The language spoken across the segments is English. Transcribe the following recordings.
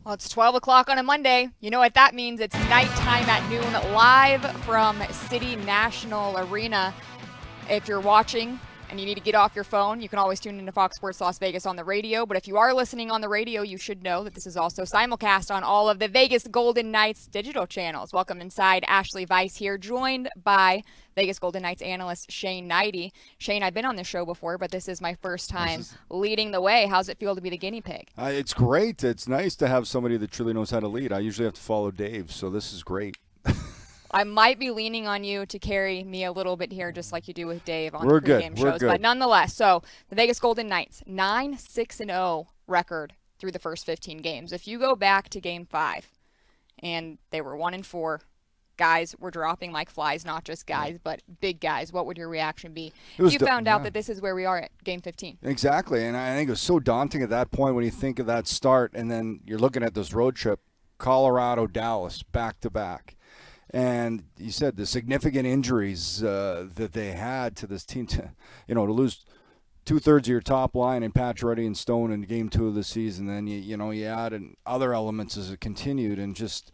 Well, it's 12 o'clock on a Monday. You know what that means. It's nighttime at noon, live from City National Arena. If you're watching and you need to get off your phone, you can always tune into Fox Sports Las Vegas on the radio. But if you are listening on the radio, you should know that this is also simulcast on all of the Vegas Golden Knights digital channels. Welcome inside. Ashali, Vise here, joined by Vegas Golden Knights analyst Shane Hnidy. Shane, I've been on this show before, but this is my first time leading the way. How's it feel to be the guinea pig? It's great. It's nice to have somebody that truly knows how to lead. I usually have to follow Dave, so this is great. I might be leaning on you to carry me a little bit here, just like you do with Dave on We're the pregame shows. Good. But nonetheless, so the Vegas Golden Knights, 9-6-0 record through the first 15 games. If you go back to Game 5, and they were 1-4, guys were dropping like flies, not just guys, but big guys, what would your reaction be if you found out that this is where we are at Game 15? Exactly, and I think it was so daunting at that point when you think of that start, and then you're looking at this road trip, Colorado, Dallas, back-to-back. And you said the significant injuries that they had to this team, to lose two-thirds of your top line in Pacioretty and Stone in Game 2 of the season. Then you add in other elements as it continued, and just.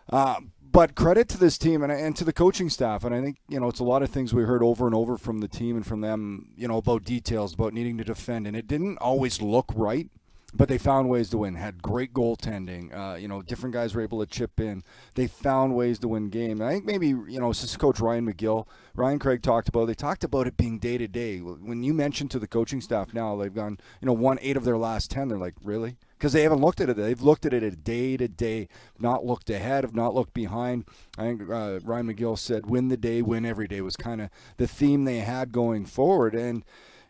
But credit to this team and to the coaching staff, and I think it's a lot of things we heard over and over from the team and from them, about details, about needing to defend, and it didn't always look right. But they found ways to win, had great goaltending. Different guys were able to chip in. They found ways to win games. I think maybe, assistant coach Ryan McGill, Ryan Craig talked about it being day-to-day. When you mention to the coaching staff now, they've gone, won 8 of their last 10, they're like, really? Because they haven't looked at it. They've looked at it a day-to-day, not looked ahead, have not looked behind. I think Ryan McGill said, win the day, win every day was kind of the theme they had going forward. And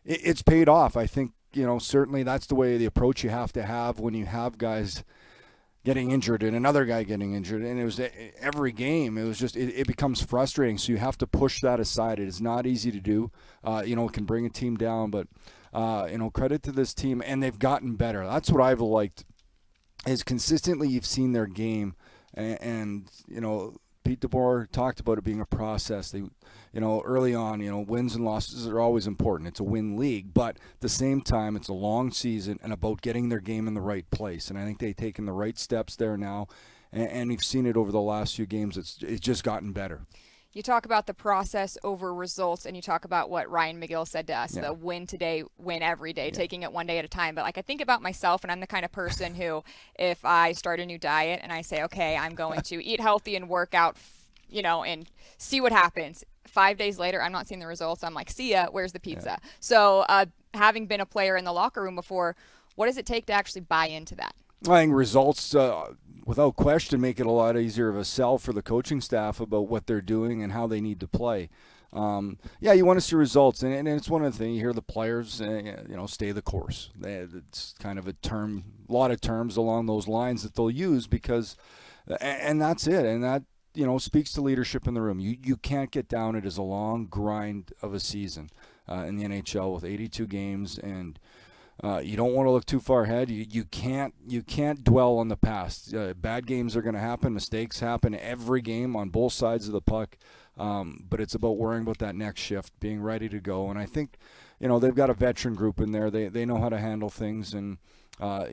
it's paid off. I think, certainly that's the way, the approach you have to have when you have guys getting injured and another guy getting injured. And it was every game. It was just, it becomes frustrating. So you have to push that aside. It is not easy to do. It can bring a team down, but, credit to this team. And they've gotten better. That's what I've liked, is consistently you've seen their game. And Pete DeBoer talked about it being a process. They, early on, wins and losses are always important. It's a win league, but at the same time, it's a long season and about getting their game in the right place. And I think they've taken the right steps there now, and we've seen it over the last few games. It's just gotten better. You talk about the process over results, and you talk about what Ryan McGill said to us, the win today, win every day, taking it one day at a time. But I think about myself, and I'm the kind of person who, if I start a new diet and I say, okay, I'm going to eat healthy and work out, and see what happens. 5 days later, I'm not seeing the results. I'm like, see ya, where's the pizza? Yeah. So having been a player in the locker room before, what does it take to actually buy into that? I think results, without question, make it a lot easier of a sell for the coaching staff about what they're doing and how they need to play. You want to see results, and it's one of the things you hear the players, stay the course. It's kind of a lot of terms along those lines that they'll use because, and that's it, and that speaks to leadership in the room. You can't get down. It is a long grind of a season in the NHL with 82 games, and you don't want to look too far ahead. You can't dwell on the past. Bad games are going to happen. Mistakes happen every game on both sides of the puck. But it's about worrying about that next shift, being ready to go. And I think, they've got a veteran group in there. They know how to handle things. And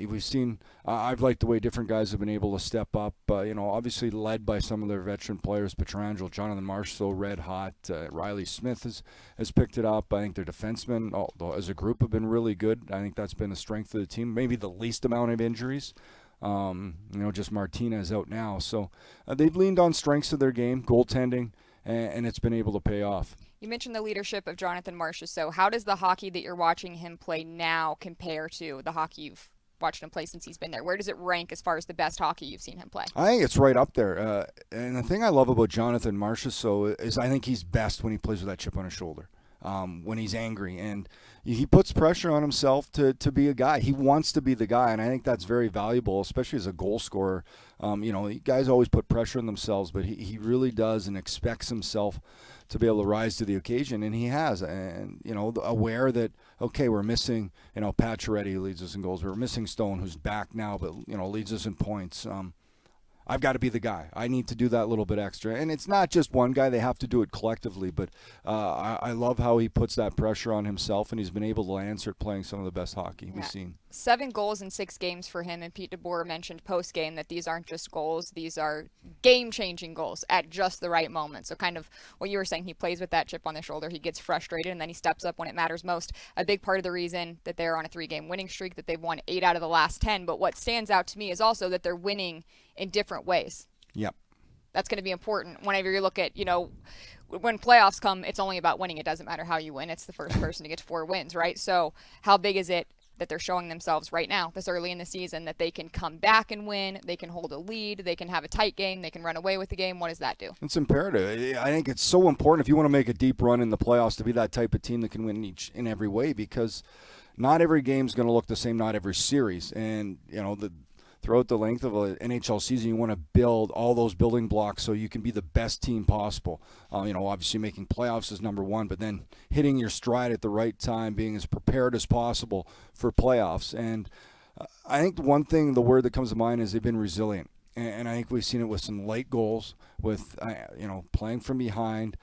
we've seen, I've liked the way different guys have been able to step up, obviously led by some of their veteran players, Pietrangelo, Jonathan Marchessault, red hot. Riley Smith has picked it up. I think their defensemen, as a group, have been really good. I think that's been a strength of the team, maybe the least amount of injuries. Just Martinez out now. So they've leaned on strengths of their game, goaltending, and it's been able to pay off. You mentioned the leadership of Jonathan Marchessault. So how does the hockey that you're watching him play now compare to the hockey you've watched him play since he's been there? Where does it rank as far as the best hockey you've seen him play? I think it's right up there. And the thing I love about Jonathan Marchessault is I think he's best when he plays with that chip on his shoulder, when he's angry. And he puts pressure on himself to be a guy. He wants to be the guy, and I think that's very valuable, especially as a goal scorer. Guys always put pressure on themselves, but he really does and expects himself to be able to rise to the occasion, and he has. And, aware that, okay, we're missing, Pacioretty, who leads us in goals. We're missing Stone, who's back now, but, leads us in points. I've got to be the guy. I need to do that little bit extra. And it's not just one guy. They have to do it collectively. But I love how he puts that pressure on himself, and he's been able to answer it playing some of the best hockey we've seen. 7 goals in 6 games for him, and Pete DeBoer mentioned post-game that these aren't just goals. These are game-changing goals at just the right moment. So kind of what you were saying, he plays with that chip on the shoulder. He gets frustrated, and then he steps up when it matters most. A big part of the reason that they're on a 3-game winning streak, that they've won 8 out of the last 10. But what stands out to me is also that they're winning in different ways. Yep. That's going to be important whenever you look at, when playoffs come, it's only about winning. It doesn't matter how you win. It's the first person to get to 4 wins, right? So how big is it that they're showing themselves right now, this early in the season, that they can come back and win, they can hold a lead, they can have a tight game, they can run away with the game? What does that do? It's imperative. I think it's so important if you want to make a deep run in the playoffs to be that type of team that can win each in every way, because not every game's going to look the same, not every series. And, throughout the length of an NHL season, you want to build all those building blocks so you can be the best team possible. Obviously making playoffs is number one, but then hitting your stride at the right time, being as prepared as possible for playoffs. And I think one thing, the word that comes to mind is they've been resilient. And I think we've seen it with some late goals, with, playing from behind.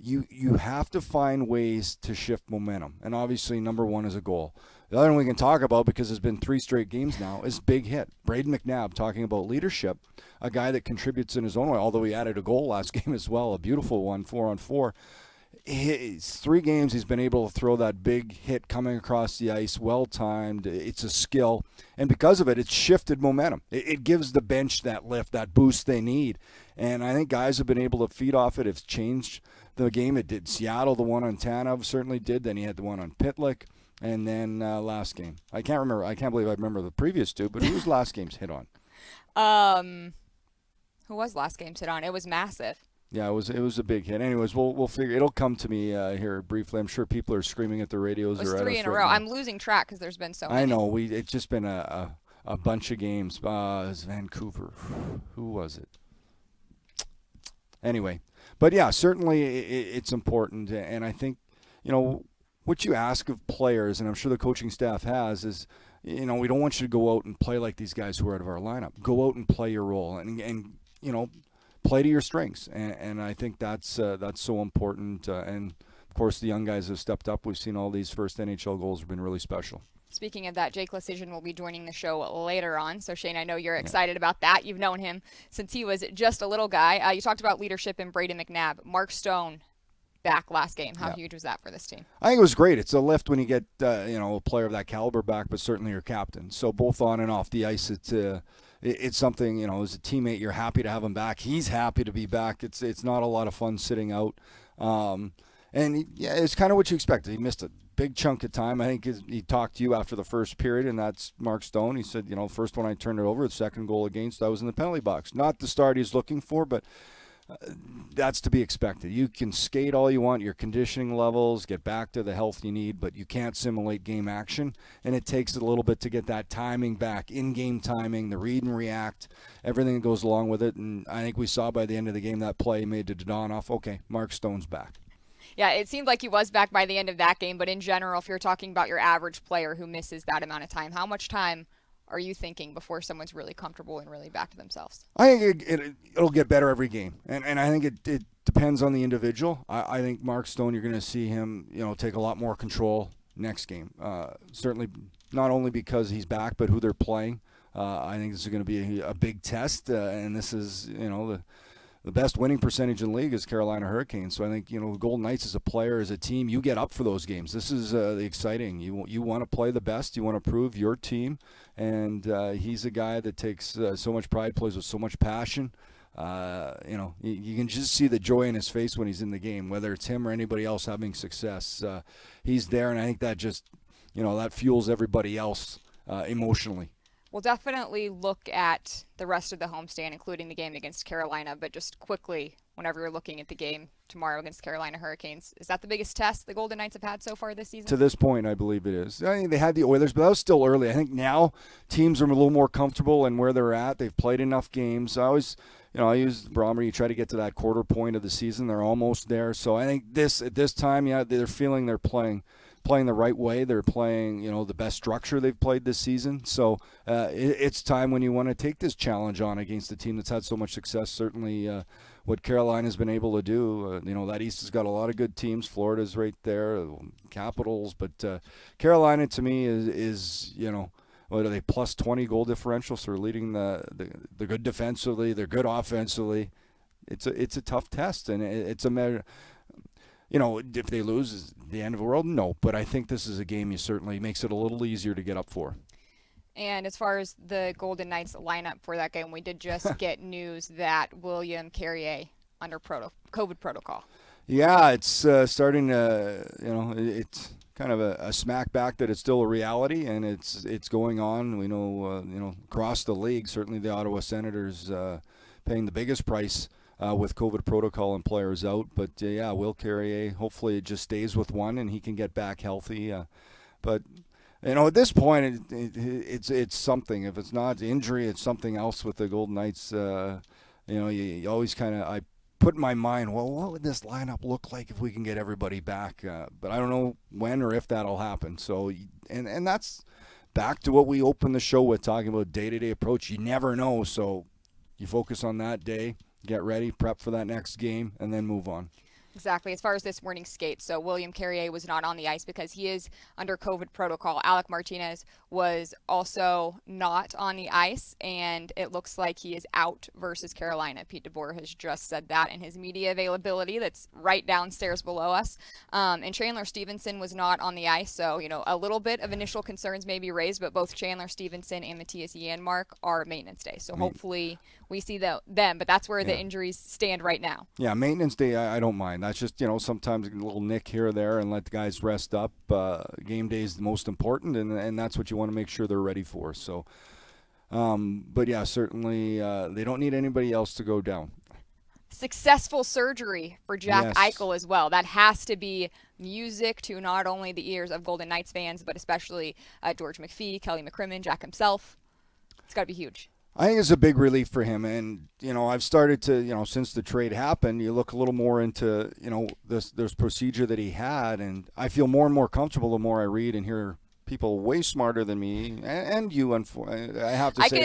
You have to find ways to shift momentum. And obviously number one is a goal. The other one we can talk about, because it's been 3 straight games now, is big hit. Braden McNabb, talking about leadership, a guy that contributes in his own way, although he added a goal last game as well, a beautiful one, 4-on-4. It's 3 games he's been able to throw that big hit coming across the ice, well-timed. It's a skill. And because of it, it's shifted momentum. It gives the bench that lift, that boost they need. And I think guys have been able to feed off it. It's changed the game. It did Seattle, the one on Tanev certainly did. Then he had the one on Pitlick. And then last game, I can't remember. I can't believe I remember the previous 2. But who was last game's hit on? Who was last game's hit on? It was massive. Yeah, it was a big hit. Anyways, we'll figure. It'll come to me here briefly. I'm sure people are screaming at the radios. It was or 3 in a row. I'm losing track because there's been so many. I know. It's just been a bunch of games. It was Vancouver. Who was it? Anyway, but yeah, certainly it's important, and I think what you ask of players, and I'm sure the coaching staff has, is, we don't want you to go out and play like these guys who are out of our lineup. Go out and play your role, and play to your strengths. And I think that's so important. And of course, the young guys have stepped up. We've seen all these first NHL goals have been really special. Speaking of that, Jake Leschyshyn will be joining the show later on. So, Shane, I know you're excited about that. You've known him since he was just a little guy. You talked about leadership in Braden McNabb. Mark Stone back last game. How huge was that for this team? I think it was great. It's a lift when you get a player of that caliber back, but certainly your captain. So both on and off the ice, it's something, as a teammate, you're happy to have him back. He's happy to be back. It's not a lot of fun sitting out. It's kind of what you expected. He missed a big chunk of time. I think he talked to you after the first period, and that's Mark Stone. He said, first one I turned it over, the second goal against, I was in the penalty box. Not the start he's looking for, but that's to be expected. You can skate all you want, your conditioning levels, get back to the health you need, but you can't simulate game action, and it takes a little bit to get that timing back, in-game timing, the read and react, everything that goes along with it. And I think we saw by the end of the game that play made to Dadonov, okay, Mark Stone's back. Yeah, it seemed like he was back by the end of that game, but in general, if you're talking about your average player who misses that amount of time, how much time are you thinking before someone's really comfortable and really back to themselves? I think it'll get better every game, and I think it depends on the individual. I think Mark Stone, you're going to see him, take a lot more control next game. Certainly, not only because he's back, but who they're playing. I think this is going to be a big test, and this is, the best winning percentage in the league is Carolina Hurricanes. So I think, the Golden Knights as a player, as a team, you get up for those games. This is the exciting. You want to play the best. You want to prove your team. And he's a guy that takes so much pride, plays with so much passion. You can just see the joy in his face when he's in the game, whether it's him or anybody else having success. He's there, and I think that just, that fuels everybody else emotionally. We'll definitely look at the rest of the homestand, including the game against Carolina, but just quickly, whenever you're looking at the game tomorrow against Carolina Hurricanes. Is that the biggest test the Golden Knights have had so far this season? To this point, I believe it is. I mean, they had the Oilers, but that was still early. I think now teams are a little more comfortable in where they're at. They've played enough games. I use the barometer. You try to get to that quarter point of the season. They're almost there. So I think at this time, they're feeling they're playing the right way. They're playing, the best structure they've played this season. So it's time when you want to take this challenge on against a team that's had so much success. Certainly what Carolina's been able to do. That East has got a lot of good teams. Florida's right there, Capitals. But Carolina, to me, is what are they, plus 20 goal differential? So they're leading the good defensively. They're good offensively. It's a tough test, and it's a matter. If they lose, is the end of the world? No, but I think this is a game you certainly makes it a little easier to get up for. And as far as the Golden Knights lineup for that game, we did just get news that William Carrier under COVID protocol. Yeah, it's starting to, it's kind of a smack back that it's still a reality, and it's going on. We know, across the league, certainly the Ottawa Senators paying the biggest price with COVID protocol and players out. But, Will Carrier, hopefully it just stays with one and he can get back healthy. But, at this point, it's something. If it's not injury, it's something else with the Golden Knights. You always kind of – I put in my mind, well, what would this lineup look like if we can get everybody back? But I don't know when or if that'll happen. So, and that's back to what we opened the show with, talking about day-to-day approach. You never know, so you focus on that day. Get ready, prep for that next game, and then move on. Exactly. As far as this morning's skate, so William Carrier was not on the ice because he is under COVID protocol. Alec Martinez was also not on the ice, and it looks like he is out versus Carolina. Pete DeBoer has just said that in his media availability that's right downstairs below us. And Chandler Stevenson was not on the ice, so, a little bit of initial concerns may be raised, but both Chandler Stevenson and Matthias Janmark are maintenance day. So hopefully we see them, but that's where the injuries stand right now. Yeah, maintenance day, I don't mind. That's just, sometimes a little nick here or there and let the guys rest up. Game day is the most important, and that's what you want to make sure they're ready for. So, but yeah, certainly they don't need anybody else to go down. Successful surgery for Jack Eichel as well. That has to be music to not only the ears of Golden Knights fans, but especially George McPhee, Kelly McCrimmon, Jack himself. It's got to be huge. I think it's a big relief for him, and I've started to, since the trade happened, you look a little more into, this procedure that he had, and I feel more and more comfortable the more I read and hear people way smarter than me and you. I have to say, I can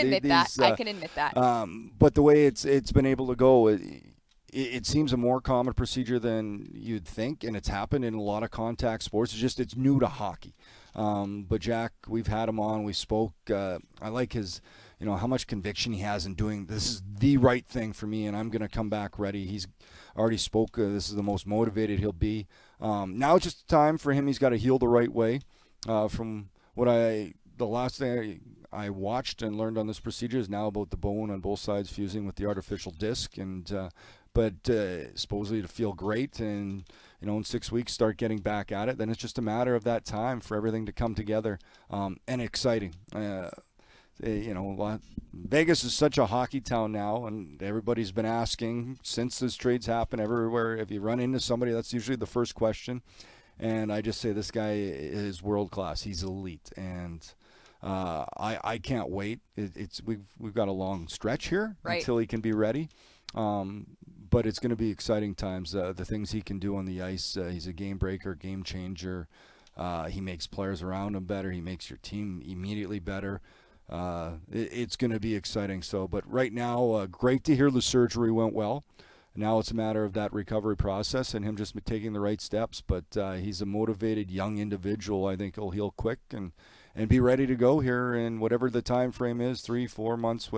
admit that. But the way it's been able to go, it seems a more common procedure than you'd think, and it's happened in a lot of contact sports. It's new to hockey. But Jack, we've had him on. We spoke. I like his. How much conviction he has in doing this is the right thing for me, and I'm going to come back ready. He's already spoke. This is the most motivated he'll be. Now it's just time for him. He's got to heal the right way. From what the last thing I watched and learned on this procedure is now about the bone on both sides fusing with the artificial disc, and but supposedly to feel great, and in 6 weeks start getting back at it. Then it's just a matter of that time for everything to come together, and exciting. Vegas is such a hockey town now, and everybody's been asking since this trade's happened everywhere. If you run into somebody, that's usually the first question. And I just say this guy is world class. He's elite, and I can't wait. We've got a long stretch here until he can be ready. But it's going to be exciting times. The things he can do on the ice. He's a game breaker, game changer. He makes players around him better. He makes your team immediately better. It's going to be exciting. But right now, great to hear the surgery went well. Now it's a matter of that recovery process and him just taking the right steps. But he's a motivated young individual. I think he'll heal quick and be ready to go here in whatever the time frame is, 3-4 months.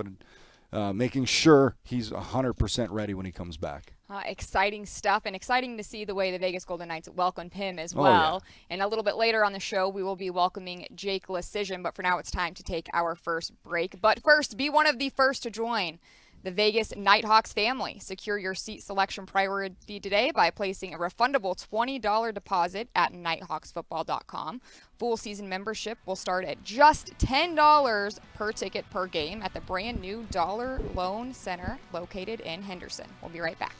Making sure he's 100% ready when he comes back. Exciting stuff, and exciting to see the way the Vegas Golden Knights welcomed him as well. And a little bit later on the show, we will be welcoming Jake Leschyshyn, but for now it's time to take our first break. But first, be one of the first to join the Vegas Nighthawks family. Secure your seat selection priority today by placing a refundable $20 deposit at nighthawksfootball.com. Full season membership will start at just $10 per ticket per game at the brand new Dollar Loan Center located in Henderson. We'll be right back.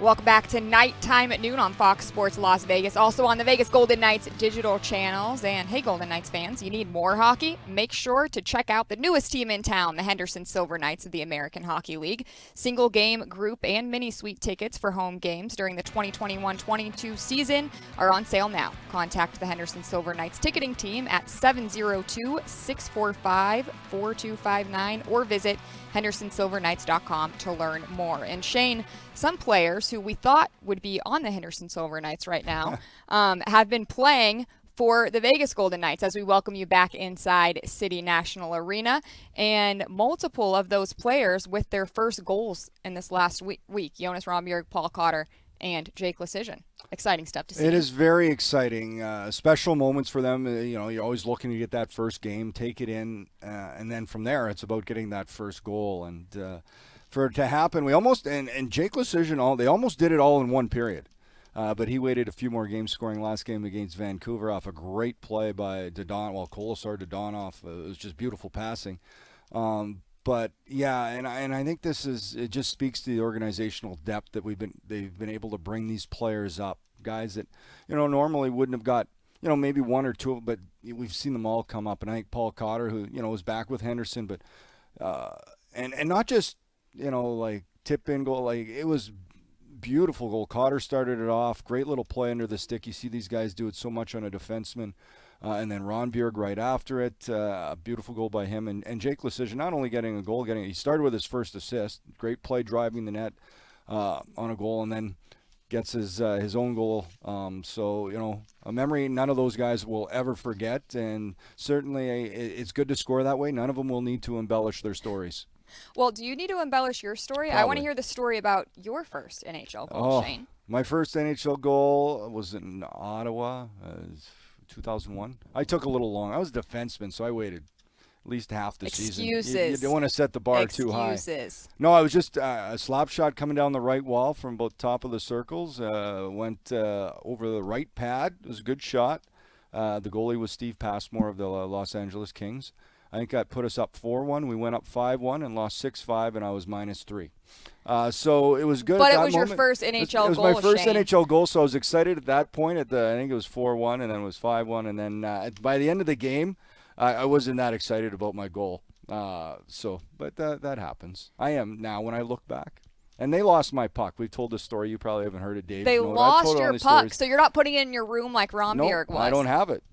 Welcome back to Nighttime at Noon on Fox Sports Las Vegas, also on the Vegas Golden Knights digital channels. And hey, Golden Knights fans, you need more hockey? Make sure to check out the newest team in town, the Henderson Silver Knights of the American Hockey League. Single game, group, and mini suite tickets for home games during the 2021-22 season are on sale now. Contact the Henderson Silver Knights ticketing team at 702-645-4259 or visit HendersonSilverKnights.com to learn more. And Shane, some players who we thought would be on the Henderson Silver Knights right now have been playing for the Vegas Golden Knights as we welcome you back inside City National Arena. And multiple of those players with their first goals in this last week. Jonas Rondbjerg, Paul Cotter, and Jake Leschyshyn. Exciting stuff to see. It is very exciting. Special moments for them. You're always looking to get that first game, take it in, and then from there it's about getting that first goal. And for it to happen, we almost and Jake Leschyshyn, they almost did it all in one period. But he waited a few more games, scoring last game against Vancouver off a great play by Kolasar Dodonov. It was just beautiful passing. But yeah, and I think it just speaks to the organizational depth that they've been able to bring these players up, guys that normally wouldn't have got maybe one or two, but we've seen them all come up. And I think Paul Cotter, who was back with Henderson, but and not just like tip in goal, like it was beautiful goal. Cotter started it off, great little play under the stick. You see these guys do it so much on a defenseman. And then Rondbjerg right after it, a beautiful goal by him. And Jake Leschyshyn not only getting a goal, he started with his first assist, great play driving the net on a goal, and then gets his own goal. So, a memory none of those guys will ever forget. And certainly it's good to score that way. None of them will need to embellish their stories. Well, do you need to embellish your story? Probably. I want to hear the story about your first NHL goal, Shane. My first NHL goal was in Ottawa. 2001. I took a little long. I was a defenseman, so I waited at least half the season. You don't want to set the bar too high. No, I was just a slap shot coming down the right wall from about top of the circles. Went over the right pad. It was a good shot. The goalie was Steve Passmore of the Los Angeles Kings. I think that put us up 4-1. We went up 5-1 and lost 6-5, and I was -3. So it was good. But at it that was moment. Your first NHL goal, It was my first Shane. NHL goal, so I was excited at that point. I think it was 4-1, and then it was 5-1, and then by the end of the game, I wasn't that excited about my goal. But that happens. I am now when I look back. And they lost my puck. We've told this story. You probably haven't heard it, Dave. They lost your puck, so you're not putting it in your room like Rondbjerg was. I don't have it.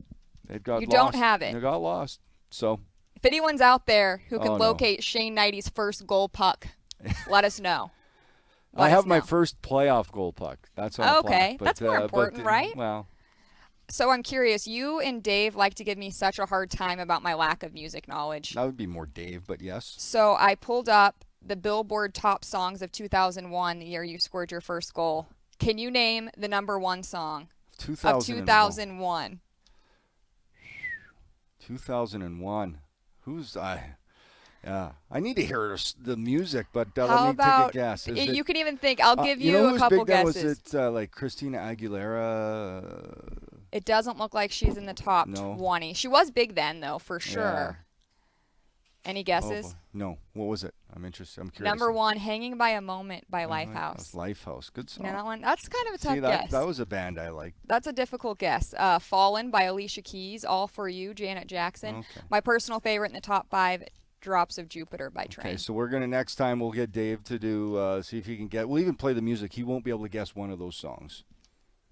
It got lost. You don't have it. It got lost. So. If anyone's out there who can locate Shane Hnidy's first goal puck, let us know. I have my first playoff goal puck. That's on the plaque, that's more important, right? Well. So I'm curious. You and Dave like to give me such a hard time about my lack of music knowledge. That would be more Dave, but yes. So I pulled up the Billboard top songs of 2001, the year you scored your first goal. Can you name the number one song of 2001? 2001. I need to hear the music, but let me take a guess. You can even think. I'll give you a couple guesses. Was it like Christina Aguilera? It doesn't look like she's in the top 20. She was big then, though, for sure. Yeah. Any guesses? No. What was it? I'm interested. I'm curious. Number one, Hanging by a Moment by Lifehouse. Lifehouse. Good song. You know that one? That's kind of a tough guess. That was a band I liked. That's a difficult guess. Fallen by Alicia Keys. All for You, Janet Jackson. Okay. My personal favorite in the top 5, Drops of Jupiter by Train. Okay, so next time we'll get Dave to do, see if he can we'll even play the music. He won't be able to guess one of those songs.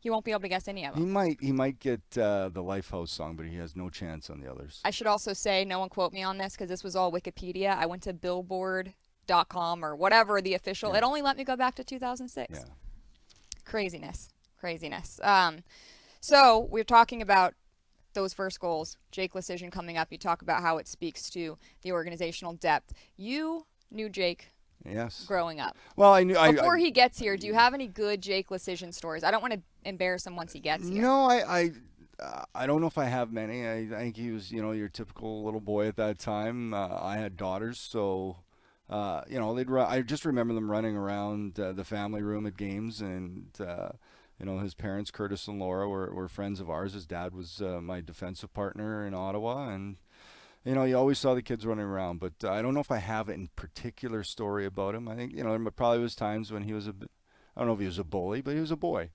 He won't be able to guess any of them. He might get the Lifehouse song, but he has no chance on the others. I should also say, no one quote me on this because this was all Wikipedia. I went to Billboard.com or whatever the official. It only let me go back to 2006. Yeah. Craziness. So we're talking about those first goals. Jake Leschyshyn coming up. You talk about how it speaks to the organizational depth. You knew Jake. Yes. Growing up. Well, I knew before he gets here. Do you have any good Jake Leschyshyn stories? I don't want to embarrass him once he gets here. No, I don't know if I have many. I think he was, your typical little boy at that time. I had daughters, so I just remember them running around the family room at games, and his parents, Curtis and Laura, were friends of ours. His dad was my defensive partner in Ottawa, and. You always saw the kids running around, but I don't know if I have a particular story about him. I think, there probably was times when he was I don't know if he was a bully, but he was a boy.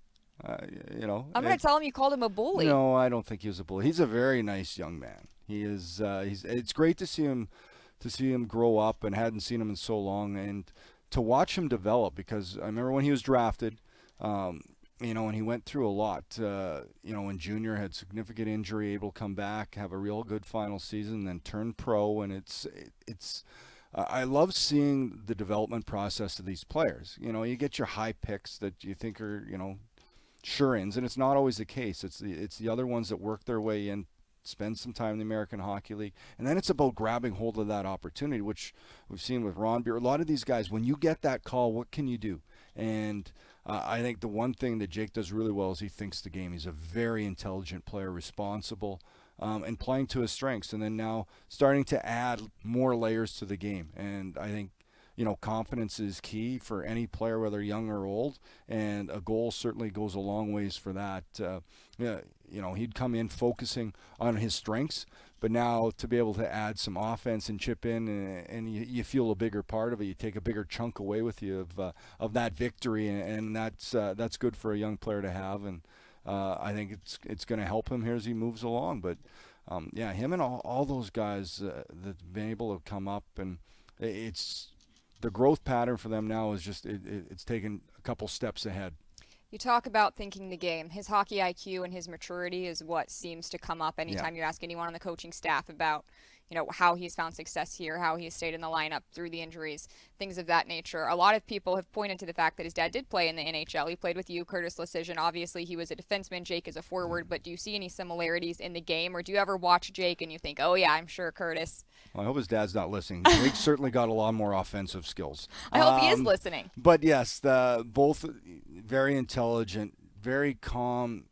I'm going to tell him you called him a bully. No, I don't think he was a bully. He's a very nice young man. He is. It's great to see him grow up, and hadn't seen him in so long, and to watch him develop. Because I remember when he was drafted, and he went through a lot. In junior, had significant injury, able to come back, have a real good final season, then turn pro, and it's. I love seeing the development process of these players. You get your high picks that you think are, sure-ins, and it's not always the case. It's the other ones that work their way in, spend some time in the American Hockey League, and then it's about grabbing hold of that opportunity, which we've seen with Ron Beer. A lot of these guys, when you get that call, what can you do? And I think the one thing that Jake does really well is he thinks the game. He's a very intelligent player, responsible, and playing to his strengths, and then now starting to add more layers to the game. And I think, confidence is key for any player, whether young or old, and a goal certainly goes a long ways for that. He'd come in focusing on his strengths, but now to be able to add some offense and chip in, and you feel a bigger part of it, you take a bigger chunk away with you of that victory, and that's good for a young player to have. And I think it's going to help him here as he moves along. But him and all those guys that've been able to come up, and it's the growth pattern for them now is just it's taken a couple steps ahead. You talk about thinking the game. His hockey IQ and his maturity is what seems to come up anytime you ask anyone on the coaching staff about, how he's found success here, how he's stayed in the lineup through the injuries, things of that nature. A lot of people have pointed to the fact that his dad did play in the NHL. He played with you, Curtis Leschyshyn. Obviously, he was a defenseman. Jake is a forward. But do you see any similarities in the game, or do you ever watch Jake and you think, oh, yeah, I'm sure Curtis? Well, I hope his dad's not listening. Jake's certainly got a lot more offensive skills. I hope he is listening. But, yes, both very intelligent, very calm,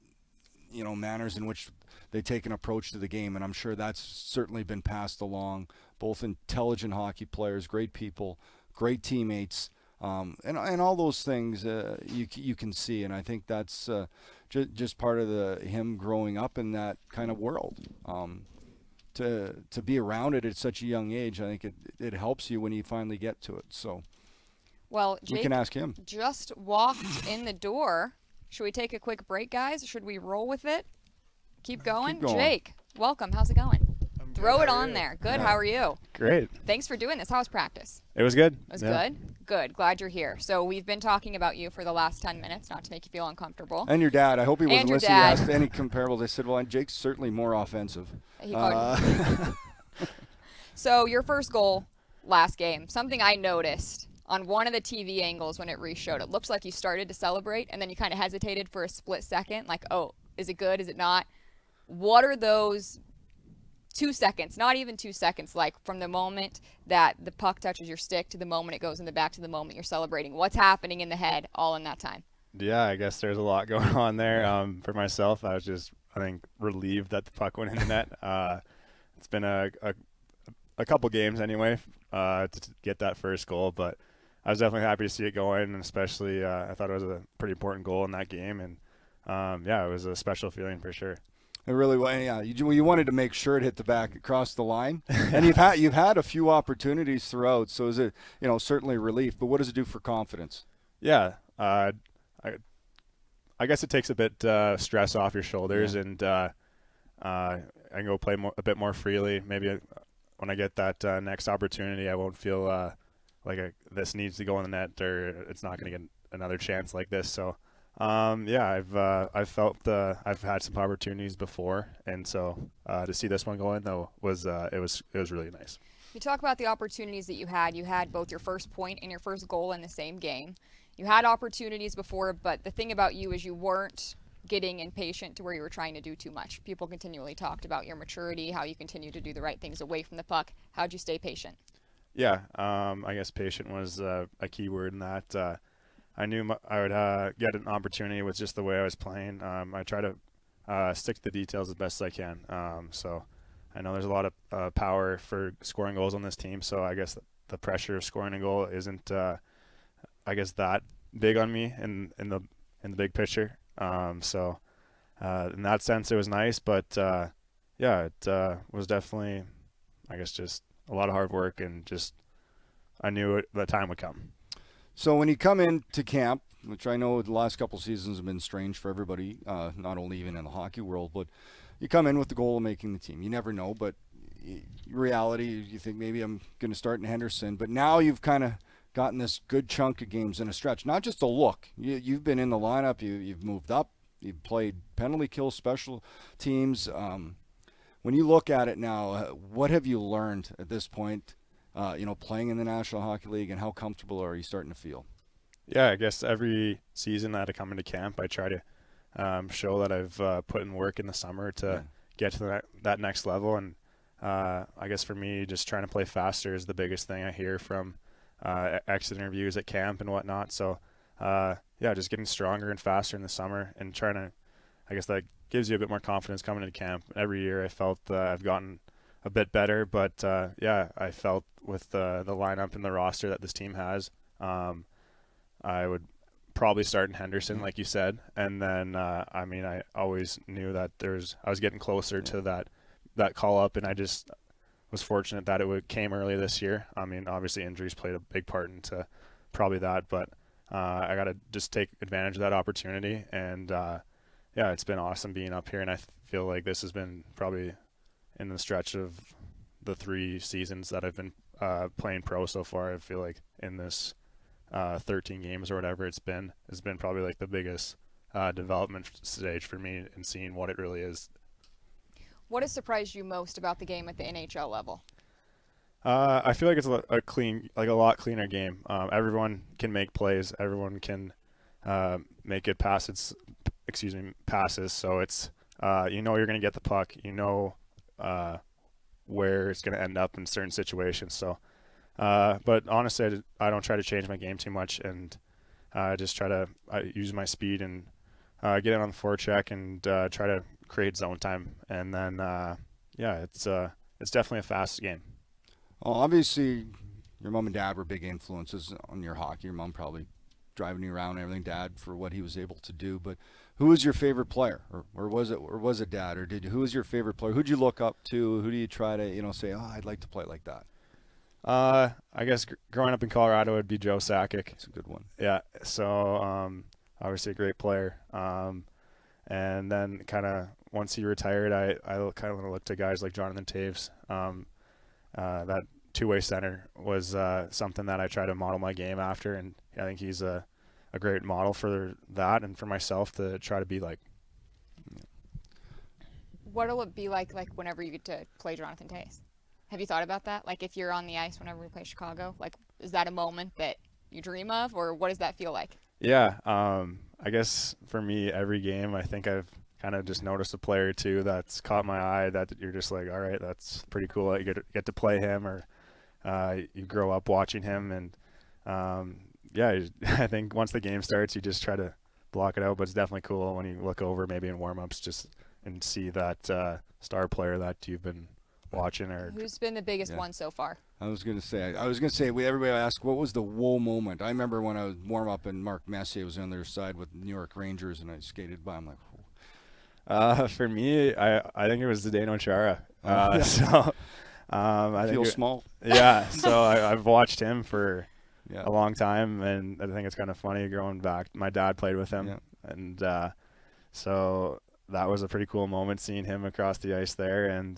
manners in which they take an approach to the game, and I'm sure that's certainly been passed along. Both intelligent hockey players, great people, great teammates, and all those things you can see, and I think that's just part of him growing up in that kind of world. To be around it at such a young age, I think it helps you when you finally get to it. So, well, Jake, we can ask him. Just walked in the door. Should we take a quick break, guys? Should we roll with it? Keep going. Jake, welcome. How's it going? Throw it on there. Good. Yeah. How are you? Great. Thanks for doing this. How was practice? It was good. It was good? Good. Glad you're here. So we've been talking about you for the last 10 minutes, not to make you feel uncomfortable. And your dad. I hope he wasn't listening. You asked any comparables. I said, well, Jake's certainly more offensive. He called you. So your first goal last game, something I noticed on one of the TV angles when it re-showed, it looks like you started to celebrate, and then you kind of hesitated for a split second, like, oh, is it good? Is it not? What are those 2 seconds, not even 2 seconds, like from the moment that the puck touches your stick to the moment it goes in the back to the moment you're celebrating? What's happening in the head all in that time? Yeah, I guess there's a lot going on there. For myself, I was just, I think, relieved that the puck went in the net. It's been a couple games anyway to get that first goal, but I was definitely happy to see it going, and especially I thought it was a pretty important goal in that game, and it was a special feeling for sure. It really was. Yeah, you wanted to make sure it hit the back across the line, and you've had a few opportunities throughout. So is it certainly relief? But what does it do for confidence? Yeah, I guess it takes a bit stress off your shoulders, and I can go play a bit more freely. Maybe when I get that next opportunity, I won't feel like this needs to go in the net, or it's not going to get another chance like this. So. I've felt I've had some opportunities before, and so to see this one go in though was really nice. You talk about the opportunities that you had. You had both your first point and your first goal in the same game. You had opportunities before, but the thing about you is you weren't getting impatient to where you were trying to do too much. People continually talked about your maturity, how you continue to do the right things away from the puck. How'd you stay patient? Yeah, I guess patient was a key word in that. I knew I would get an opportunity with just the way I was playing. I try to stick to the details as best as I can. So I know there's a lot of power for scoring goals on this team. So I guess the pressure of scoring a goal isn't, I guess, that big on me in the big picture. So in that sense, it was nice. But it was definitely, I guess, just a lot of hard work, and just I knew the time would come. So when you come into camp, which I know the last couple seasons have been strange for everybody, not only even in the hockey world, but you come in with the goal of making the team. You never know, but reality, you think maybe I'm going to start in Henderson, but now you've kind of gotten this good chunk of games in a stretch. Not just a look. You've been in the lineup. You've moved up. You've played penalty kill, special teams. When you look at it now, what have you learned at this point, playing in the National Hockey League, and how comfortable are you starting to feel? Yeah, I guess every season that I come into camp, I try to show that I've put in work in the summer to get to that next level. And I guess for me, just trying to play faster is the biggest thing I hear from exit interviews at camp and whatnot. So, just getting stronger and faster in the summer and trying to, I guess that gives you a bit more confidence coming into camp. Every year I felt I've gotten a bit better, but I felt with the lineup and the roster that this team has, I would probably start in Henderson, like you said. And then, I always knew that I was getting closer to that call up, and I just was fortunate that came early this year. I mean, obviously injuries played a big part into probably that, but I got to just take advantage of that opportunity. And it's been awesome being up here, and I feel like this has been probably in the stretch of the 3 seasons that I've been playing pro so far. I feel like in this 13 games or whatever it's been probably like the biggest development stage for me in seeing what it really is. What has surprised you most about the game at the NHL level? I feel like it's a lot cleaner game. Everyone can make plays. Everyone can make good passes. So it's you're going to get the puck. Where it's going to end up in certain situations. So, but honestly, I don't try to change my game too much, and I just try to use my speed and get in on the forecheck and try to create zone time. And then, it's definitely a fast game. Well, obviously, your mom and dad were big influences on your hockey. Your mom probably driving you around and everything, dad, for what he was able to do. But who was your favorite player, or was it dad, or who was your favorite player? Who'd you look up to? Who do you try to say, I'd like to play like that? I guess growing up in Colorado would be Joe Sakic. That's a good one. Yeah. So obviously a great player. And then kind of once he retired, I kind of looked to guys like Jonathan Taves. That two-way center was something that I try to model my game after, and I think he's a great model for that and for myself to try to be like. What'll it be like whenever you get to play Jonathan Taves? Have you thought about that? Like if you're on the ice whenever we play Chicago, like is that a moment that you dream of, or what does that feel like? Yeah, I guess for me, every game, I think I've kind of just noticed a player or two that's caught my eye that you're just like, all right, that's pretty cool that you get to play him, or you grow up watching him. And I think once the game starts, you just try to block it out, but it's definitely cool when you look over maybe in warm-ups and see that star player that you've been watching. Or who's been the biggest one so far? I was gonna say everybody asked what was the whoa moment. I remember when I was warm up and Mark Messier was on their side with New York Rangers, and I skated by. I'm like, for me, I think it was Zdeno Chara. I feel small. Yeah, so I've watched him for a long time, and I think it's kind of funny growing back. My dad played with him, and so that was a pretty cool moment seeing him across the ice there, and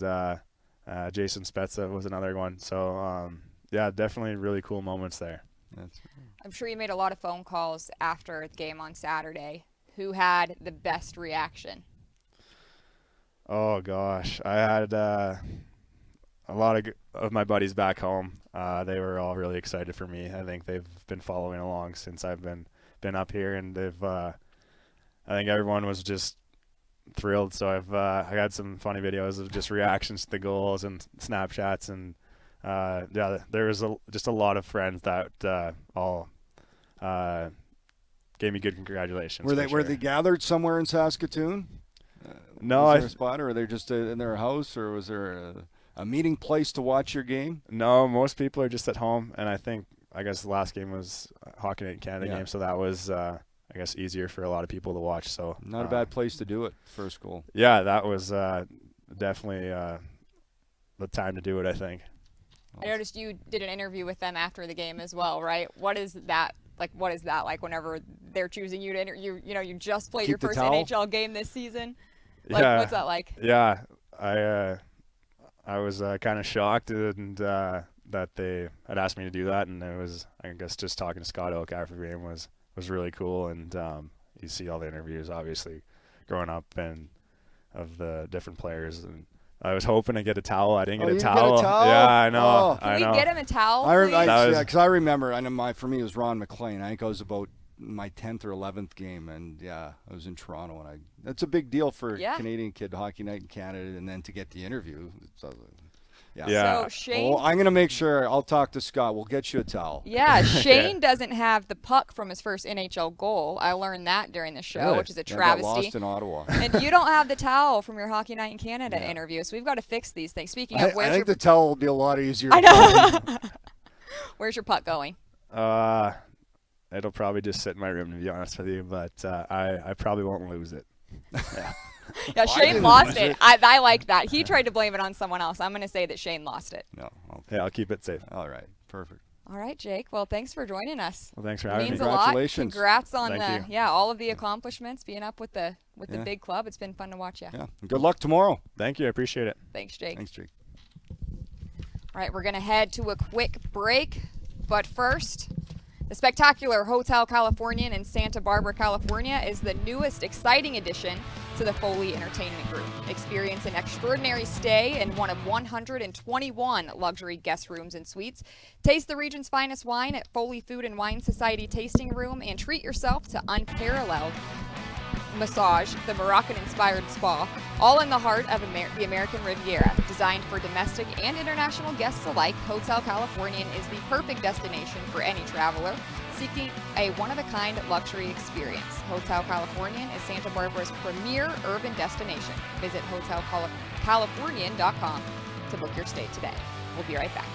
Jason Spezza was another one. So, definitely really cool moments there. I'm sure you made a lot of phone calls after the game on Saturday. Who had the best reaction? Oh, gosh. I had a lot of my buddies back home. They were all really excited for me. I think they've been following along since I've been up here, and I think everyone was just thrilled. So I had some funny videos of just reactions to the goals and Snapchats, and there was just a lot of friends that all gave me good congratulations. Were they gathered somewhere in Saskatoon? No, was there a spot, or were they just in their house, or was there a meeting place to watch your game? No, most people are just at home, and I guess the last game was Hockey Night in Canada game, so that was I guess easier for a lot of people to watch. So not a bad place to do it. First goal. Yeah, that was definitely the time to do it, I think. I noticed you did an interview with them after the game as well, right? What is that Like, what is that like whenever they're choosing you to you just played Keep your the first towel? NHL game this season? Like, Yeah. what's that like? Yeah, I was kind of shocked and that they had asked me to do that, and it was, I guess, just talking to Scott Oak after the game was really cool. And you see all the interviews, obviously, growing up and of the different players, and I was hoping to get a towel. I didn't get a you didn't towel. get a towel? Yeah, I know. Oh. Can I we know. get him a towel, I please? because I remember. I know for me it was Ron McLean. I think I was about my 10th or 11th game, and I was in Toronto, and that's a big deal for Canadian Kid Hockey Night in Canada, and then to get the interview. So, So Shane, I'm gonna make sure. I'll talk to Scott. We'll get you a towel. yeah, Shane doesn't have the puck from his first NHL goal. I learned that during the show, Really? which is a I got travesty. lost in Ottawa. And you don't have the towel from your Hockey Night in Canada interview, so we've got to fix these things. Speaking of, I think the towel will be a lot easier. I know. Where's your puck going? It'll probably just sit in my room, to be honest with you, but I probably won't lose it. Yeah. Yeah, Shane lost it. I like that. He tried to blame it on someone else. I'm going to say that Shane lost it. No. Yeah, I'll keep it safe. All right. Perfect. All right, Jake. Well, thanks for joining us. Well, thanks for It having means me. a lot. Congratulations. Congrats on Thank all of the accomplishments, being up with the big club. It's been fun to watch you. Yeah. Good luck tomorrow. Thank you. I appreciate it. Thanks, Jake. Thanks, Jake. All right, we're going to head to a quick break. But first, the spectacular Hotel Californian in Santa Barbara, California is the newest exciting addition to the Foley Entertainment Group. Experience an extraordinary stay in one of 121 luxury guest rooms and suites. Taste the region's finest wine at Foley Food and Wine Society Tasting Room and treat yourself to unparalleled massage, the Moroccan-inspired spa, all in the heart of the American Riviera. Designed for domestic and international guests alike, Hotel Californian is the perfect destination for any traveler seeking a one-of-a-kind luxury experience. Hotel Californian is Santa Barbara's premier urban destination. Visit hotelcalifornian.com to book your stay today. We'll be right back.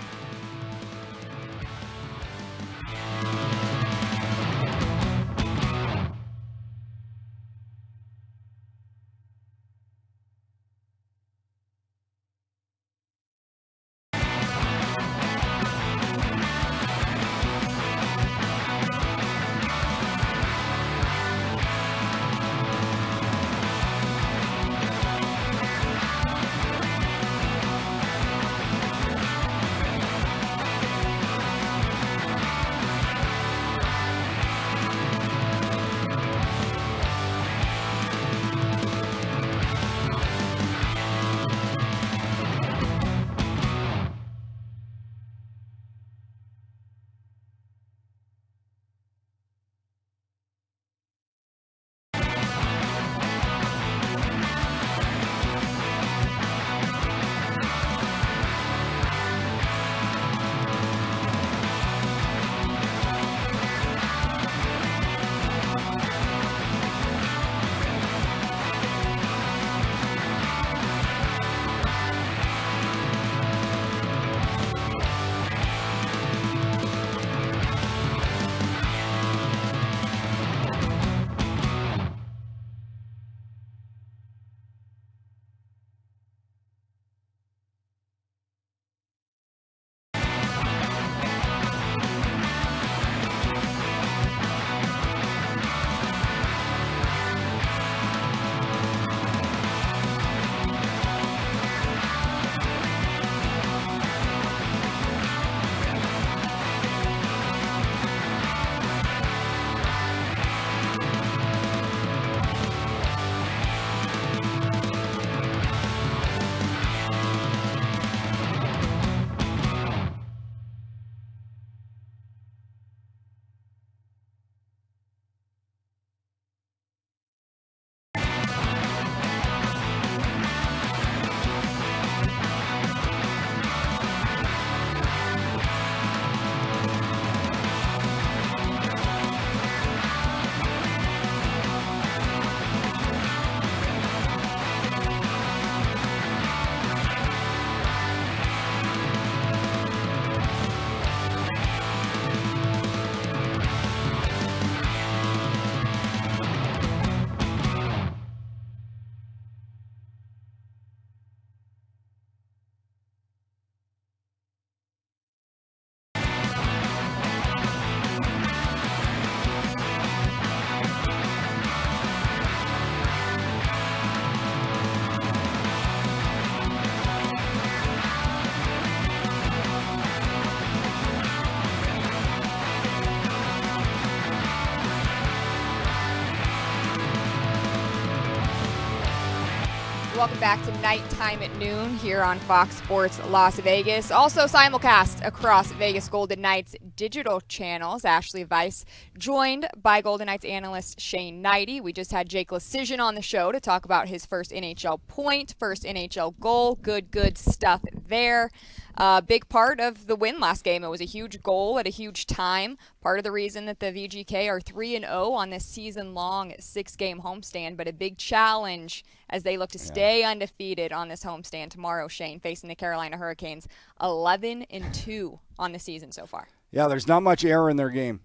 Welcome back to Nighttime at Noon here on Fox Sports Las Vegas. Also simulcast across Vegas Golden Knights digital channels. Ashali Vise joined by Golden Knights analyst Hnidy. We just had Jake Leschyshyn on the show to talk about his first NHL point, first NHL goal. Good stuff there. Big part of the win last game. It was a huge goal at a huge time. Part of the reason that the VGK are 3-0 on this season-long 6-game homestand, but a big challenge as they look to stay undefeated on this homestand tomorrow, Shane, facing the Carolina Hurricanes, 11-2 on the season so far. Yeah, there's not much error in their game.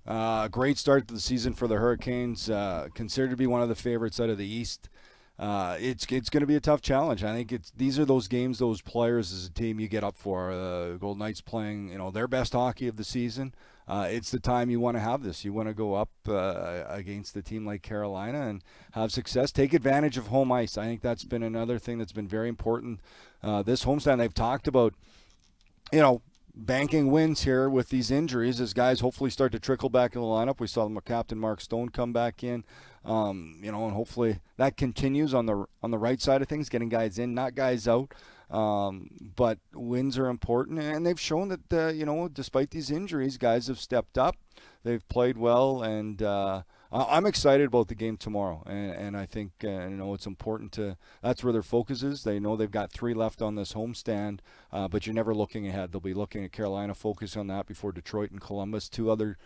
Great start to the season for the Hurricanes, considered to be one of the favorites out of the East. It's going to be a tough challenge. I think these are those games, those players as a team you get up for. Golden Knights playing, their best hockey of the season. It's the time you want to have this. You want to go up against a team like Carolina and have success. Take advantage of home ice. I think that's been another thing that's been very important. This homestand, they've talked about, banking wins here with these injuries as guys hopefully start to trickle back in the lineup. We saw Captain Mark Stone come back in, and hopefully that continues on the right side of things, getting guys in, not guys out. But wins are important, and they've shown that, despite these injuries, guys have stepped up. They've played well, and I'm excited about the game tomorrow. And I think, it's important that's where their focus is. They know they've got 3 left on this homestand, but you're never looking ahead. They'll be looking at Carolina, focus on that before Detroit and Columbus, 2 other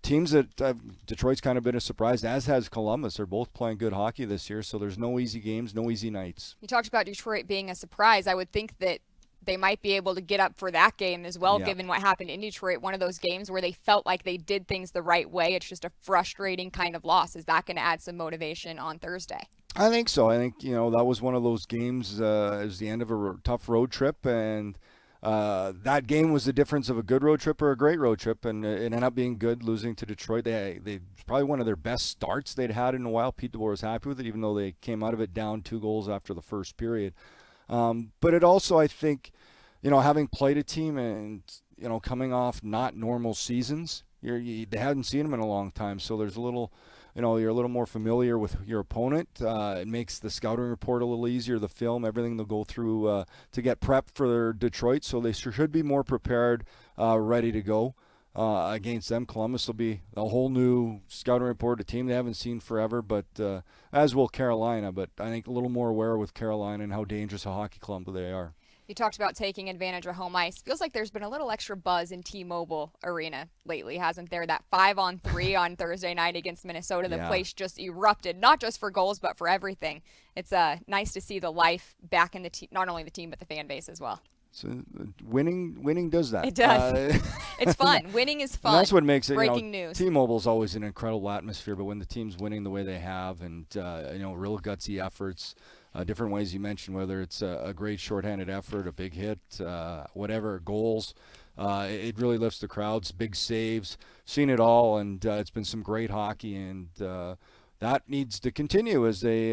teams that Detroit's kind of been a surprise, as has Columbus. They're both playing good hockey this year, so there's no easy games, no easy nights. You talked about Detroit being a surprise. I would think that they might be able to get up for that game as well, given what happened in Detroit. One of those games where they felt like they did things the right way. It's just a frustrating kind of loss. Is that going to add some motivation on Thursday? I think so. I think, that was one of those games as the end of a tough road trip, and that game was the difference of a good road trip or a great road trip, and it ended up being good, losing to Detroit. They probably one of their best starts they'd had in a while. Pete DeBoer was happy with it, even though they came out of it down 2 goals after the first period. But it also, I think, having played a team and, coming off not normal seasons, they hadn't seen them in a long time, so there's a little – you're a little more familiar with your opponent. It makes the scouting report a little easier, the film, everything they'll go through to get prepped for Detroit. So they should be more prepared, ready to go against them. Columbus will be a whole new scouting report, a team they haven't seen forever, but as will Carolina. But I think a little more aware with Carolina and how dangerous a hockey club they are. You talked about taking advantage of home ice. Feels like there's been a little extra buzz in T-Mobile Arena lately, hasn't there? That 5-on-3 on Thursday night against Minnesota. The place just erupted, not just for goals, but for everything. It's nice to see the life back in the team, not only the team, but the fan base as well. So winning does that. It does. It's fun. Winning is fun. And that's what makes it. Breaking news. T-Mobile's always an incredible atmosphere, but when the team's winning the way they have, and real gutsy efforts, different ways you mentioned, whether it's a great shorthanded effort, a big hit, whatever, goals, it really lifts the crowds. Big saves, seen it all, and it's been some great hockey, and that needs to continue as they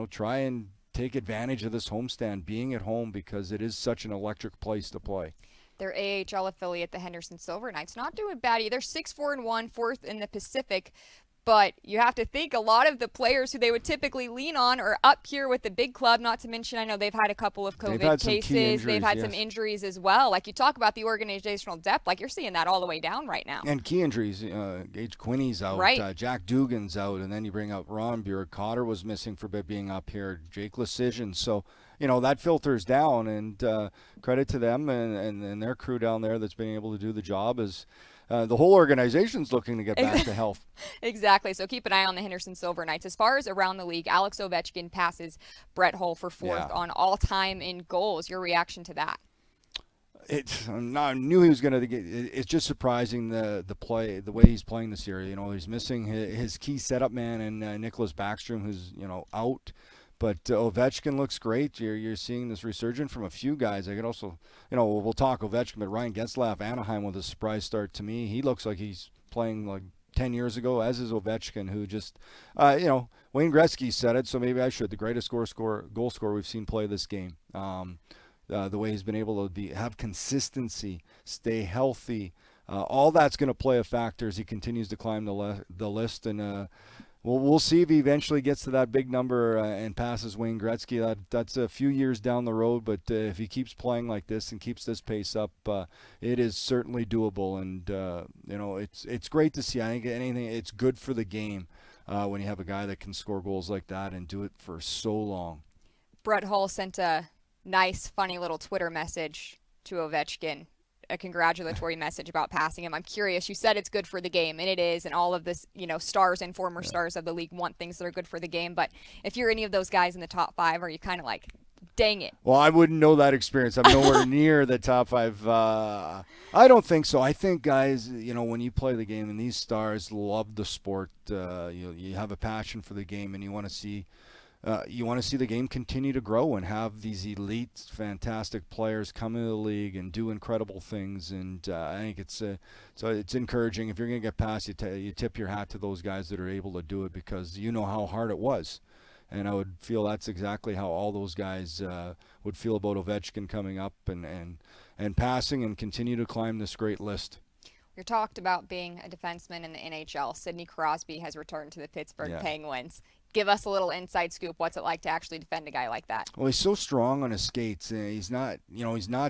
try and take advantage of this homestand, being at home, because it is such an electric place to play. Their AHL affiliate, the Henderson Silver Knights, not doing bad either. 6-4-1, 4th in the Pacific. But you have to think a lot of the players who they would typically lean on are up here with the big club, not to mention I know they've had a couple of COVID cases. They've had some injuries as well. Like you talk about the organizational depth, like you're seeing that all the way down right now. And key injuries. Gage Quinney's out. Right. Jack Dugan's out. And then you bring up Ron Buer. Cotter was missing for being up here. Jake Leschyshyn. So, that filters down. And credit to them and their crew down there that's been able to do the job as the whole organization's looking to get back to health. Exactly. So keep an eye on the Henderson Silver Knights. As far as around the league, Alex Ovechkin passes Brett Hull for 4th on all-time in goals. Your reaction to that? I knew he was going to get. It's just surprising the play, the way he's playing this year. He's missing his key setup man and Nicholas Backstrom, who's out. But Ovechkin looks great. You're seeing this resurgence from a few guys. I could also, we'll talk Ovechkin, but Ryan Getzlaf, Anaheim, with a surprise start to me. He looks like he's playing like 10 years ago, as is Ovechkin, who just, Wayne Gretzky said it, so maybe I should. The greatest goal scorer we've seen play this game. The way he's been able to have consistency, stay healthy, all that's going to play a factor as he continues to climb the list. And Well, we'll see if he eventually gets to that big number and passes Wayne Gretzky. That's a few years down the road, but if he keeps playing like this and keeps this pace up, it is certainly doable. And it's great to see. I think it's good for the game when you have a guy that can score goals like that and do it for so long. Brett Hull sent a nice, funny little Twitter message to Ovechkin, a congratulatory message about passing him. I'm curious, you said it's good for the game, and it is, and all of this, stars and former stars of the league want things that are good for the game, but if you're any of those guys in the top 5, are you kind of like, dang it? Well, I wouldn't know that experience. I'm nowhere near the top 5. I don't think so. I think guys, when you play the game, and these stars love the sport, you have a passion for the game, and you want to see the game continue to grow and have these elite, fantastic players come into the league and do incredible things. And I think it's encouraging. If you're going to get past, you tip your hat to those guys that are able to do it, because you know how hard it was. And I would feel that's exactly how all those guys would feel about Ovechkin coming up and passing and continue to climb this great list. We talked about being a defenseman in the NHL. Sidney Crosby has returned to the Pittsburgh Penguins. Give us a little inside scoop. What's it like to actually defend a guy like that? Well, he's so strong on his skates. He's not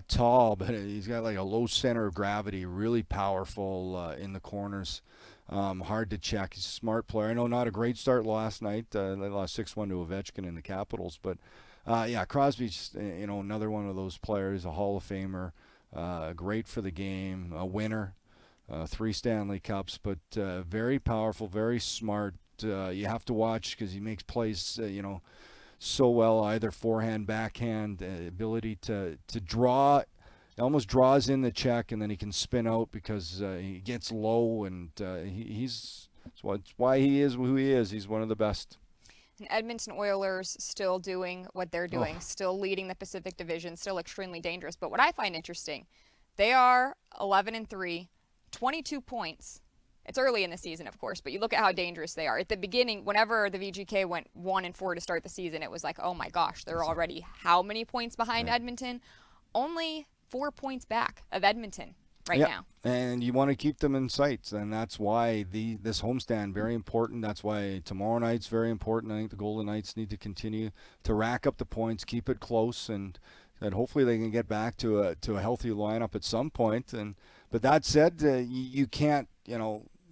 tall, but he's got like a low center of gravity, really powerful in the corners. Hard to check. He's a smart player. I know not a great start last night. They lost 6-1 to Ovechkin in the Capitals, but Crosby's another one of those players, a Hall of Famer, great for the game, a winner, 3 Stanley Cups, but very powerful, very smart. You have to watch because he makes plays, so well, either forehand, backhand, ability to draw. He almost draws in the check, and then he can spin out because he gets low, and it's why he is who he is. He's one of the best. And Edmonton Oilers still doing what they're doing, still leading the Pacific Division, still extremely dangerous. But what I find interesting, they are 11-3, 22 points. It's early in the season, of course, but you look at how dangerous they are. At the beginning, whenever the VGK went 1-4 to start the season, it was like, oh my gosh, they're already how many points behind Edmonton? Only 4 points back of Edmonton now. And you want to keep them in sights, and that's why this homestand very important. That's why tomorrow night's very important. I think the Golden Knights need to continue to rack up the points, keep it close, and hopefully they can get back to a healthy lineup at some point. But that said, you can't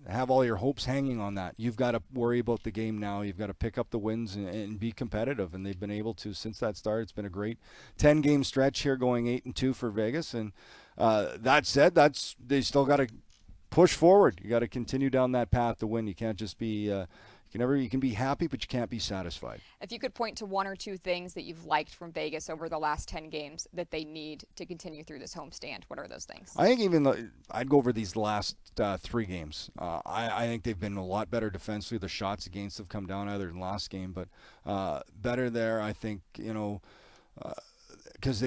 have all your hopes hanging on that. You've got to worry about the game now. You've got to pick up the wins and be competitive, and they've been able to since that start. It's been a great 10-game stretch here, going 8-2 for Vegas. And that said, they still got to push forward. You got to continue down that path to win. You can't just be you can be happy, but you can't be satisfied. If you could point to 1 or 2 things that you've liked from Vegas over the last 10 games that they need to continue through this homestand, what are those things? I think I'd go over these last 3 games. I think they've been a lot better defensively. The shots against have come down other than last game, but better there. I think, because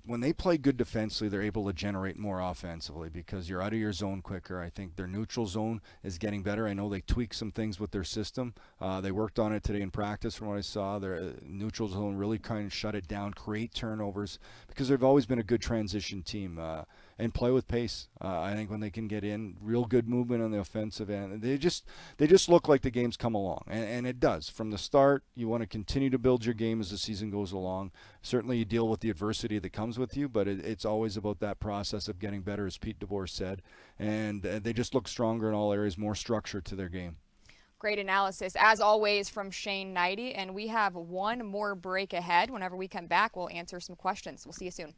when they play good defensively, they're able to generate more offensively because you're out of your zone quicker. I think their neutral zone is getting better. I know they tweaked some things with their system. They worked on it today in practice from what I saw. Their neutral zone really kind of shut it down, create turnovers, because they've always been a good transition team and play with pace. I think when they can get in, real good movement on the offensive end. They just look like the game's come along, and it does. From the start, you want to continue to build your game as the season goes along. Certainly you deal with the adversity that comes with you, but it's always about that process of getting better, as Pete DeBoer said. And they just look stronger in all areas, more structure to their game. Great analysis, as always, from Shane Hnidy. And we have one more break ahead. Whenever we come back, we'll answer some questions. We'll see you soon.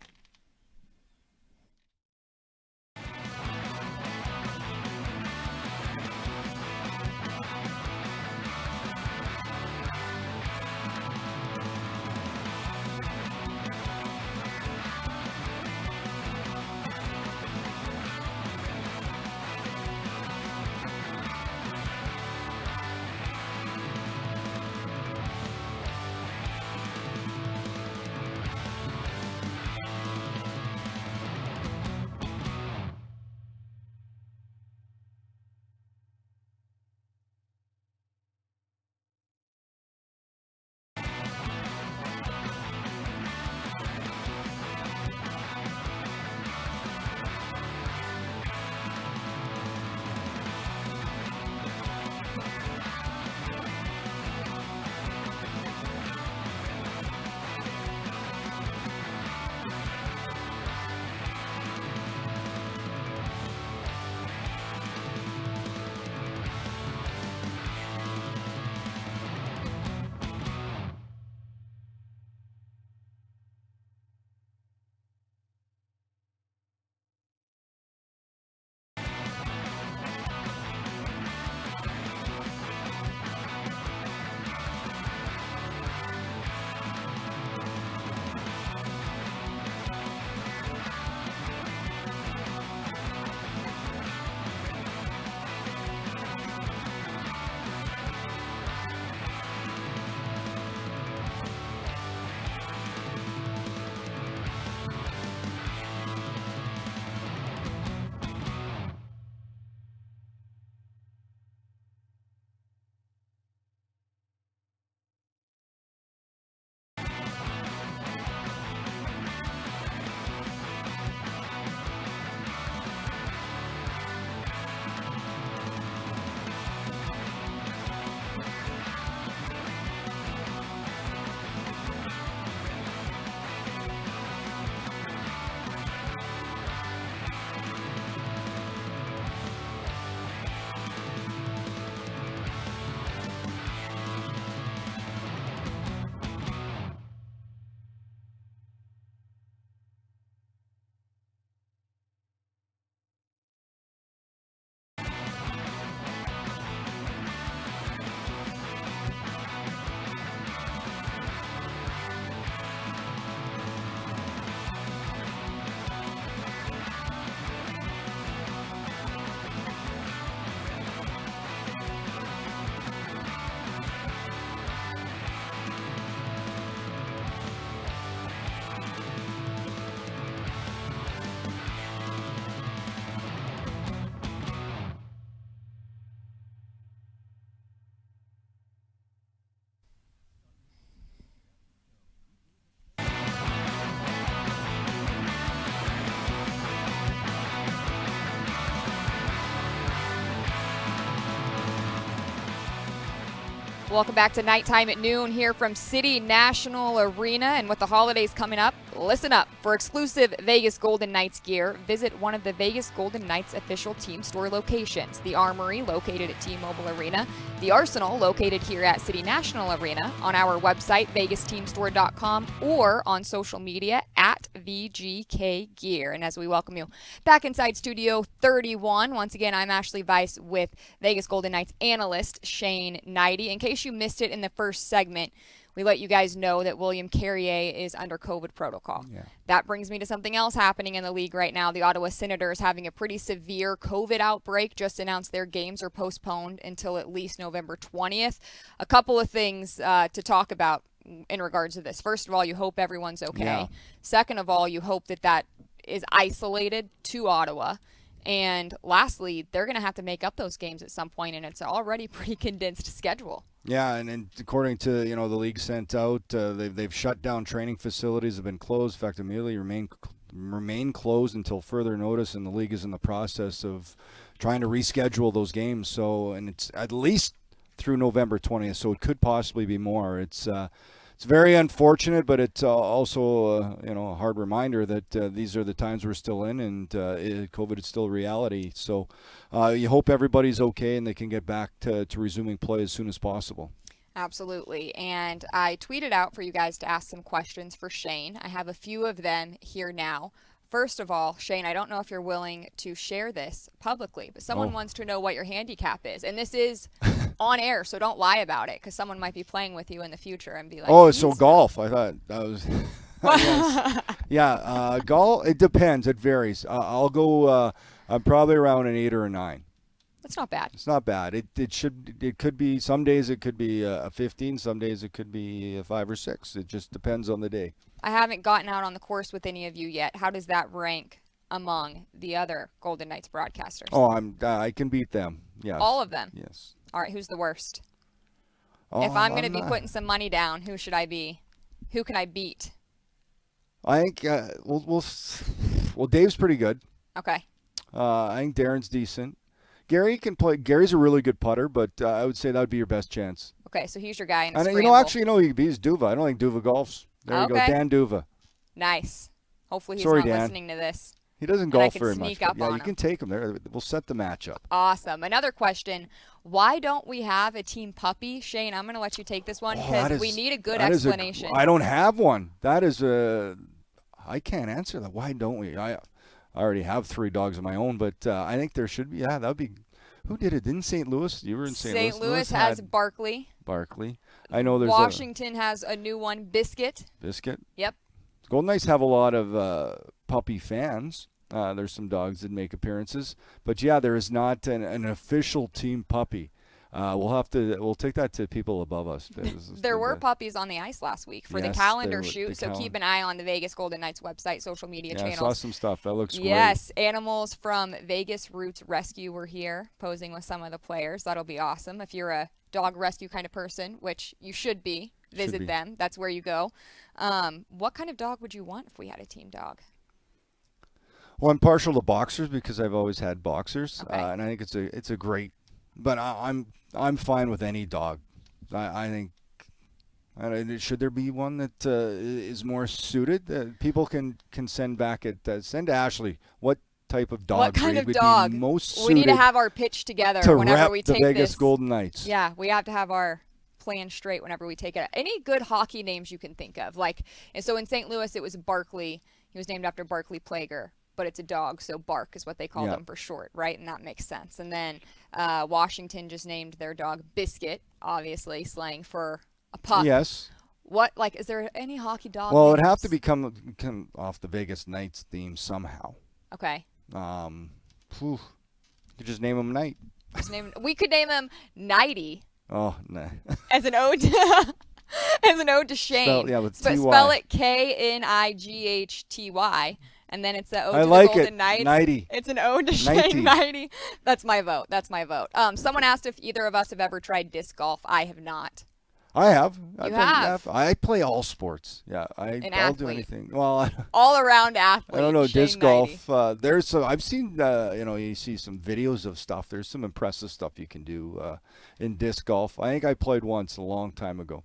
Welcome back to Nighttime at Noon here from City National Arena. And with the holidays coming up, listen up. For exclusive Vegas Golden Knights gear, visit one of the Vegas Golden Knights official team store locations. The Armory, located at T-Mobile Arena. The Arsenal, located here at City National Arena. On our website, vegasteamstore.com, or on social media at VGK Gear. And as we welcome you back inside Studio 31, once again, I'm Ashali Vise with Vegas Golden Knights analyst Shane Hnidy. In case you missed it in the first segment, we let you guys know that William Carrier is under COVID protocol. Yeah. That brings me to something else happening in the league right now. The Ottawa Senators having a pretty severe COVID outbreak. Just announced their games are postponed until at least November 20th. A couple of things to talk about in regards to this. First of all, you hope everyone's okay. Yeah. Second of all, you hope that is isolated to Ottawa. And lastly, they're going to have to make up those games at some point, and it's already pretty condensed schedule. Yeah, and according to the league sent out, they've shut down training facilities, have been closed. In fact, immediately remain closed until further notice, and the league is in the process of trying to reschedule those games. So, and it's at least through November 20th, so it could possibly be more. It's very unfortunate, but it's also a hard reminder that these are the times we're still in, and COVID is still a reality. So you hope everybody's okay and they can get back to resuming play as soon as possible. Absolutely. And I tweeted out for you guys to ask some questions for Shane. I have a few of them here now. First of all, Shane, I don't know if you're willing to share this publicly, but someone wants to know what your handicap is. And this is on air, so don't lie about it, because someone might be playing with you in the future and be like, oh, so golf. I thought that was yeah, golf, it depends. It varies. I'll go I'm probably around an 8 or a 9. That's not bad. It's not bad. It could be, some days it could be a 15, some days it could be a 5 or 6. It just depends on the day. I haven't gotten out on the course with any of you yet. How does that rank among the other Golden Knights broadcasters? Oh, I can beat them. Yes. All of them? Yes. All right, who's the worst? Oh, if I'm going to be putting some money down, who should I be? Who can I beat? I think well, Dave's pretty good. Okay. I think Darren's decent. Gary can play. Gary's a really good putter, but I would say that would be your best chance. Okay, so he's your guy in a And scramble. he beats Duva. I don't think Duva golfs. There you go, Dan Duva. Nice. Hopefully he's Sorry, not Dan. listening to this. He doesn't And golf I can very sneak much. up Yeah, on you him. can take him there. We'll set the match up. Awesome. Another question. Why don't we have a team puppy? Shane, I'm going to let you take this one because we need a good explanation. I don't have one. That is I can't answer that. Why don't we? I already have 3 dogs of my own, but I think there should be. Yeah, that would be. Who did it? Didn't St. Louis? You were in St. Louis. St. Louis has Barkley. I know there's Washington has a new one, Biscuit. Biscuit. Yep. Golden Knights have a lot of puppy fans. There's some dogs that make appearances, but yeah, there is not an official team puppy. We'll take that to people above us. There were puppies on the ice last week for the calendar shoot, so keep an eye on the Vegas Golden Knights website, social media channels. I saw some stuff. That looks great. Yes, animals from Vegas Roots Rescue were here posing with some of the players. That'll be awesome. If you're a dog rescue kind of person, which you should be, visit them. That's where you go. What kind of dog would you want if we had a team dog? Well, I'm partial to boxers because I've always had boxers, okay. And I think it's a great. But I'm fine with any dog. I think. Should there be one that is more suited? People can send back send to Ashali what type of dog what kind breed of would dog? be most suited. We need to have our pitch together to whenever rep we the take Vegas this. Golden Knights. Yeah, we have to have our plan straight whenever we take it. Any good hockey names you can think of? And so in St. Louis it was Barkley. He was named after Barkley Plager. But it's a dog, so Bark is what they called him for short, right? And that makes sense. And then Washington just named their dog Biscuit, obviously slang for a pup. Yes. Is there any hockey dog Well, names? it'd have to come off the Vegas Knights theme somehow. Okay. You could just name him Knight. We could name him Hnidy. Oh, no. As an ode to Shane. Spell it Knigghty. And then it's an ode to the Golden Knights. Hnidy. It's an ode to Shane Hnidy. That's my vote. Someone asked if either of us have ever tried disc golf. I have not. I have. You have? I play all sports. Yeah, I'll do anything. Well, all around athlete. I don't know, Shane disc Hnidy. golf. I've seen, you see some videos of stuff. There's some impressive stuff you can do in disc golf. I think I played once a long time ago.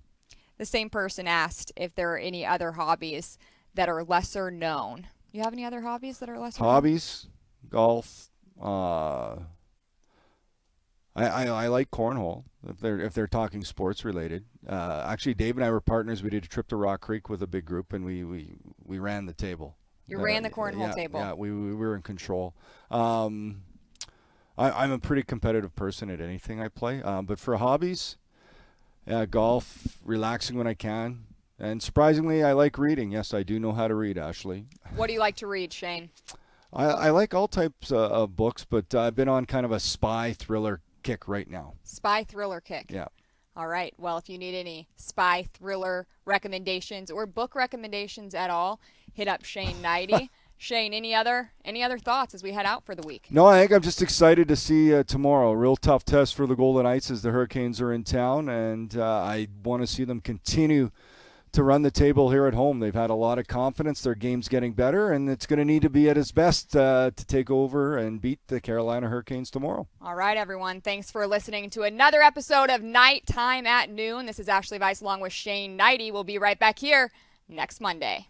The same person asked if there are any other hobbies that are lesser known. You have any other hobbies that are lesser Hobbies, golf. I like cornhole if they're talking sports related. Actually, Dave and I were partners. We did a trip to Rock Creek with a big group, and we ran the table. You ran the cornhole table. Yeah, we were in control. I'm a pretty competitive person at anything I play. But for hobbies, golf, relaxing when I can. And surprisingly, I like reading. Yes, I do know how to read, Ashali. What do you like to read, Shane? I like all types of books, but I've been on kind of a spy thriller kick right now. Spy thriller kick. Yeah. All right. Well, if you need any spy thriller recommendations or book recommendations at all, hit up Shane Hnidy. Shane, any other thoughts as we head out for the week? No, I think I'm just excited to see tomorrow. A real tough test for the Golden Knights as the Hurricanes are in town, and I want to see them continue to run the table here at home. They've had a lot of confidence. Their game's getting better, and it's going to need to be at its best to take over and beat the Carolina Hurricanes tomorrow. All right, everyone. Thanks for listening to another episode of Nighttime at Noon. This is Ashali Vise along with Shane Hnidy. We'll be right back here next Monday.